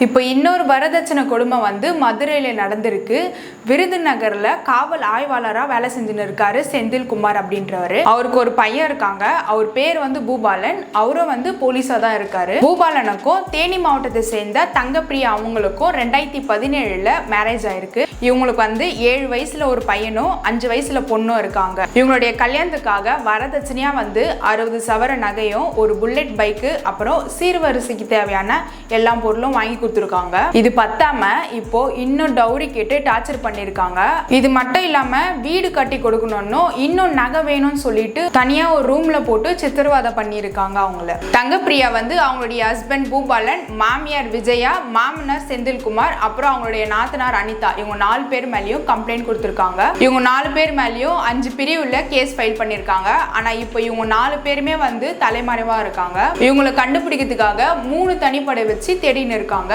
இப்போ இன்னொரு வரதட்சணை கொடுமை வந்து மதுரையில நடந்திருக்கு. விருதுநகர்ல காவல் ஆய்வாளராக வேலை செஞ்சுன்னு இருக்காரு செந்தில்குமார் அப்படின்றவர். அவருக்கு ஒரு பையன் இருக்காங்க. அவர் பேர் வந்து பூபாலன். அவரும் வந்து போலீஸா தான் இருக்காரு. பூபாலனுக்கும் தேனி மாவட்டத்தை சேர்ந்த தங்கப்பிரியா அவங்களுக்கும் 2017 மேரேஜ் ஆயிருக்கு. இவங்களுக்கு வந்து 7 வயசுல ஒரு பையனும் 5 வயசுல பொண்ணும் இருக்காங்க. இவங்களுடைய கல்யாணத்துக்காக வரதட்சணையா வந்து 60 சவர நகையும் ஒரு புல்லட் பைக்கு அப்புறம் சீர்வரிசைக்கு தேவையான எல்லா பொருளும் வாங்கி கொடுத்துருக்காங்க. இது பத்தாம இப்போ இன்னும் டவுரி கேட்டு டார்ச்சர் பண்ணிருக்காங்க. இது மட்டும் இல்லாம வீடு கட்டி கொடுக்கணும்னு இன்னும் நகை வேணும்னு சொல்லிட்டு தனியா ஒரு ரூம்ல போட்டு சித்திரவதை பண்ணிருக்காங்க அவங்கள. தங்கப்பிரியா வந்து அவங்களுடைய ஹஸ்பண்ட் பூபாலன், மாமியார் விஜயா, மாமனார் செந்தில்குமார், அப்புறம் அவங்களுடைய நாத்தனார் அனிதா, இவங்க 4 பேர் மேலயும் கம்ப்ளைண்ட் கொடுத்திருக்காங்க. இவங்க 4 பேர் மேலயும் 5 பிரிவுல கேஸ் ஃபைல் பண்ணிருக்காங்க. ஆனா இப்போ இவங்க 4 பேருமே வந்து தலைமறைவா இருக்காங்க. இவங்களை கண்டுபிடிக்கிறதுக்காக 3 தனிப்படை வச்சு தேடின்னு இருக்காங்க.